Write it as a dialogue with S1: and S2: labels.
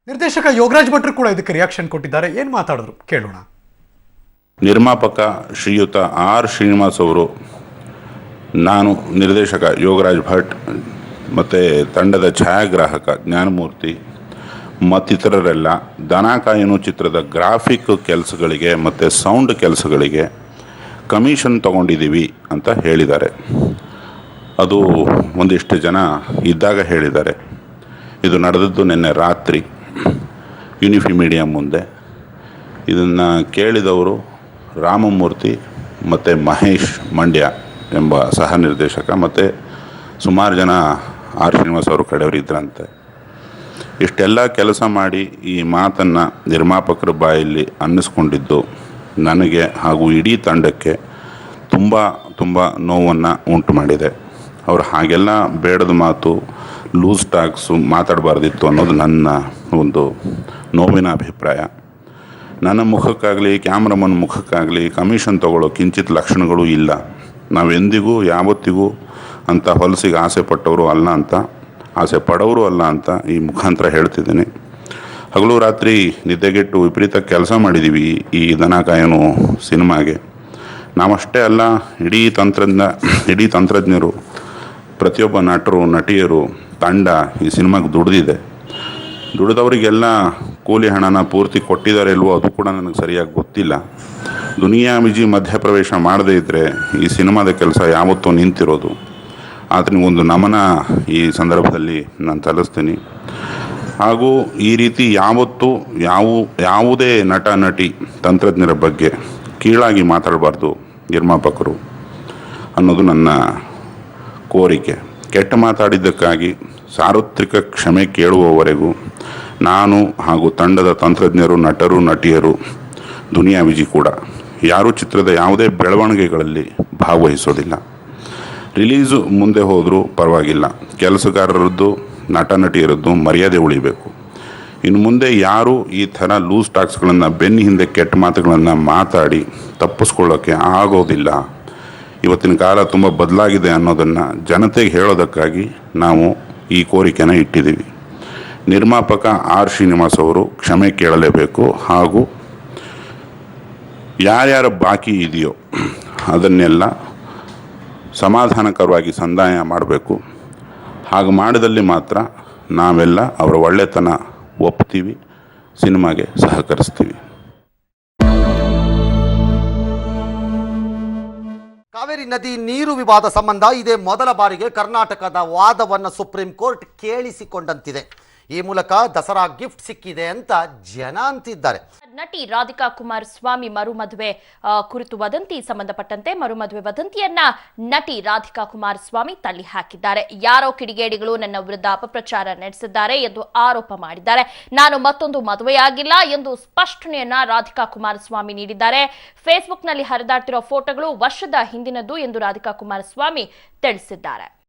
S1: ನಿರ್ದೇಶಕ ಯೋಗರಾಜ್ ಭಟ್ರು ಕೂಡ ಇದಕ್ಕೆ ರಿಯಾಕ್ಷನ್ ಕೊಟ್ಟಿದ್ದಾರೆ. ಏನು ಮಾತಾಡಿದ್ರು ಕೇಳೋಣ.
S2: ನಿರ್ಮಾಪಕ ಶ್ರೀಯುತ ಆರ್ ಶ್ರೀನಿವಾಸ್ ಅವರು, ನಾನು ನಿರ್ದೇಶಕ ಯೋಗರಾಜ್ ಭಟ್ ಮತ್ತು ತಂಡದ ಛಾಯಾಗ್ರಾಹಕ ಜ್ಞಾನಮೂರ್ತಿ ಮತ್ತಿತರರೆಲ್ಲ ದನಕಾಯನು ಚಿತ್ರದ ಗ್ರಾಫಿಕ್ ಕೆಲಸಗಳಿಗೆ ಮತ್ತು ಸೌಂಡ್ ಕೆಲಸಗಳಿಗೆ ಕಮಿಷನ್ ತಗೊಂಡಿದ್ದೀವಿ ಅಂತ ಹೇಳಿದ್ದಾರೆ. ಅದು ಒಂದಿಷ್ಟು ಜನ ಇದ್ದಾಗ ಹೇಳಿದ್ದಾರೆ. ಇದು ನಡೆದದ್ದು ನಿನ್ನೆ ರಾತ್ರಿ ಯೂನಿಫಿ ಮೀಡಿಯಾ ಮುಂದೆ. ಇದನ್ನು ಕೇಳಿದವರು ರಾಮಮೂರ್ತಿ ಮತ್ತು ಮಹೇಶ್ ಮಂಡ್ಯ ಎಂಬ ಸಹ ನಿರ್ದೇಶಕ ಮತ್ತು ಸುಮಾರು ಜನ ಆರ್ ಶ್ರೀನಿವಾಸ್ ಅವರು ಕಡೆಯವರು ಇದ್ರಂತೆ. ಇಷ್ಟೆಲ್ಲ ಕೆಲಸ ಮಾಡಿ ಈ ಮಾತನ್ನು ನಿರ್ಮಾಪಕರ ಬಾಯಲ್ಲಿ ಅನ್ನಿಸ್ಕೊಂಡಿದ್ದು ನನಗೆ ಹಾಗೂ ಇಡೀ ತಂಡಕ್ಕೆ ತುಂಬ ನೋವನ್ನು ಉಂಟು ಮಾಡಿದೆ. ಅವರು ಹಾಗೆಲ್ಲ ಬೇಡದ ಮಾತು, ಲೂಸ್ ಟಾಕ್ಸು ಮಾತಾಡಬಾರ್ದಿತ್ತು ಅನ್ನೋದು ನನ್ನ ಒಂದು ನೋವಿನ ಅಭಿಪ್ರಾಯ. ನನ್ನ ಮುಖಕ್ಕಾಗಲಿ ಕ್ಯಾಮ್ರಾಮನ್ ಮುಖಕ್ಕಾಗಲಿ ಕಮಿಷನ್ ತಗೊಳ್ಳೋ ಕಿಂಚಿತ್ ಲಕ್ಷಣಗಳು ಇಲ್ಲ. ನಾವೆಂದಿಗೂ ಯಾವತ್ತಿಗೂ ಅಂತ ಹೊಲಸಿಗೆ ಆಸೆ ಪಟ್ಟವರು ಅಲ್ಲ ಅಂತ, ಆಸೆ ಪಡೋರು ಅಲ್ಲ ಅಂತ ಈ ಮುಖಾಂತರ ಹೇಳ್ತಿದ್ದೀನಿ. ಹಗಲು ರಾತ್ರಿ ನಿದ್ದೆಗೆಟ್ಟು ವಿಪರೀತ ಕೆಲಸ ಮಾಡಿದ್ದೀವಿ ಈ ದನಕಾಯನು ಸಿನಿಮಾಗೆ. ನಾವಷ್ಟೇ ಅಲ್ಲ, ಇಡೀ ತಂತ್ರಜ್ಞರು, ಪ್ರತಿಯೊಬ್ಬ ನಟರು, ನಟಿಯರು, ತಂಡ ಈ ಸಿನಿಮಾಗೆ ದುಡಿದವರಿಗೆಲ್ಲ ಕೂಲಿ ಹಣನ ಪೂರ್ತಿ ಕೊಟ್ಟಿದ್ದಾರೆ ಇಲ್ವೋ ಅದು ಕೂಡ ನನಗೆ ಸರಿಯಾಗಿ ಗೊತ್ತಿಲ್ಲ. ದುನಿಯಾ ವಿಜಿ ಮಧ್ಯಪ್ರವೇಶ ಮಾಡದೇ ಇದ್ದರೆ ಈ ಸಿನಿಮಾದ ಕೆಲಸ ಯಾವತ್ತೂ ನಿಂತಿರೋದು. ಆತನಿಗೊಂದು ನಮನ ಈ ಸಂದರ್ಭದಲ್ಲಿ ನಾನು ಸಲ್ಲಿಸ್ತೀನಿ. ಹಾಗೂ ಈ ರೀತಿ ಯಾವತ್ತೂ ಯಾವುದೇ ನಟ ನಟಿ ತಂತ್ರಜ್ಞರ ಬಗ್ಗೆ ಕೀಳಾಗಿ ಮಾತಾಡಬಾರ್ದು ನಿರ್ಮಾಪಕರು ಅನ್ನೋದು ನನ್ನ ಕೋರಿಕೆ. ಕೆಟ್ಟ ಮಾತಾಡಿದ್ದಕ್ಕಾಗಿ ಸಾರ್ವತ್ರಿಕ ಕ್ಷಮೆ ಕೇಳುವವರೆಗೂ ನಾನು ಹಾಗೂ ತಂಡದ ತಂತ್ರಜ್ಞರು, ನಟರು, ನಟಿಯರು, ದುನಿಯಾ ವಿಜಿ ಕೂಡ ಯಾರೂ ಚಿತ್ರದ ಯಾವುದೇ ಬೆಳವಣಿಗೆಗಳಲ್ಲಿ ಭಾಗವಹಿಸೋದಿಲ್ಲ. ರಿಲೀಸು ಮುಂದೆ ಹೋದರೂ ಪರವಾಗಿಲ್ಲ, ಕೆಲಸಗಾರರದ್ದು, ನಟ ನಟಿಯರದ್ದು ಮರ್ಯಾದೆ ಉಳಿಬೇಕು. ಇನ್ನು ಮುಂದೆ ಯಾರೂ ಈ ಥರ ಲೂಸ್ ಟಾಕ್ಸ್ಗಳನ್ನು, ಬೆನ್ನ ಹಿಂದೆ ಕೆಟ್ಟ ಮಾತುಗಳನ್ನು ಮಾತಾಡಿ ತಪ್ಪಿಸ್ಕೊಳ್ಳೋಕ್ಕೆ ಆಗೋದಿಲ್ಲ. ಇವತ್ತಿನ ಕಾಲ ತುಂಬ ಬದಲಾಗಿದೆ ಅನ್ನೋದನ್ನು ಜನತೆಗೆ ಹೇಳೋದಕ್ಕಾಗಿ ನಾವು ಈ ಕೋರಿಕೆನ ಇಟ್ಟಿದ್ದೀವಿ. ನಿರ್ಮಾಪಕ ಆರ್ ಶ್ರೀನಿವಾಸ್ ಅವರು ಕ್ಷಮೆ ಕೇಳಲೇಬೇಕು. ಹಾಗೂ ಯಾರ್ಯಾರ ಬಾಕಿ ಇದೆಯೋ ಅದನ್ನೆಲ್ಲ ಸಮಾಧಾನಕರವಾಗಿ ಸಂದಾಯ ಮಾಡಬೇಕು. ಹಾಗೆ ಮಾಡಿದಲ್ಲಿ ಮಾತ್ರ ನಾವೆಲ್ಲ ಅವರ ಒಳ್ಳೆತನ ಒಪ್ತೀವಿ, ಸಿನಿಮಾಗೆ ಸಹಕರಿಸ್ತೀವಿ.
S3: ಕಾವೇರಿ ನದಿ ನೀರು ವಿವಾದ ಸಂಬಂಧ ಇದೇ ಮೊದಲ ಬಾರಿಗೆ ಕರ್ನಾಟಕದ ವಾದವನ್ನು ಸುಪ್ರೀಂ ಕೋರ್ಟ್ ಕೇಳಿಸಿಕೊಂಡಂತಿದೆ. ಈ ಮೂಲಕ ದಸರಾ ಗಿಫ್ಟ್ ಸಿಕ್ಕಿದೆ ಅಂತ ಜನ ಅಂತಿದ್ದಾರೆ.
S4: ನಟಿ ರಾಧಿಕಾ ಕುಮಾರಸ್ವಾಮಿ ಮರುಮದುವೆ ಕುರಿತು ವದಂತಿ ಸಂಬಂಧಪಟ್ಟಂತೆ ಮರುಮದುವೆ ವದಂತಿಯನ್ನ ನಟಿ ರಾಧಿಕಾ ಕುಮಾರಸ್ವಾಮಿ ತಳ್ಳಿ ಹಾಕಿದ್ದಾರೆ. ಯಾರೋ ಕಿಡಿಗೇಡಿಗಳು ನನ್ನ ವಿರುದ್ಧ ಅಪಪ್ರಚಾರ ನಡೆಸಿದ್ದಾರೆ ಎಂದು ಆರೋಪ ಮಾಡಿದ್ದಾರೆ. ನಾನು ಮತ್ತೊಂದು ಮದುವೆಯಾಗಿಲ್ಲ ಎಂದು ಸ್ಪಷ್ಟನೆಯನ್ನ ರಾಧಿಕಾ ಕುಮಾರಸ್ವಾಮಿ ನೀಡಿದ್ದಾರೆ. ಫೇಸ್ಬುಕ್ನಲ್ಲಿ ಹರಿದಾಡ್ತಿರೋ ಫೋಟೋಗಳು ವರ್ಷದ ಹಿಂದಿನದ್ದು ಎಂದು ರಾಧಿಕಾ ಕುಮಾರಸ್ವಾಮಿ ತಿಳಿಸಿದ್ದಾರೆ.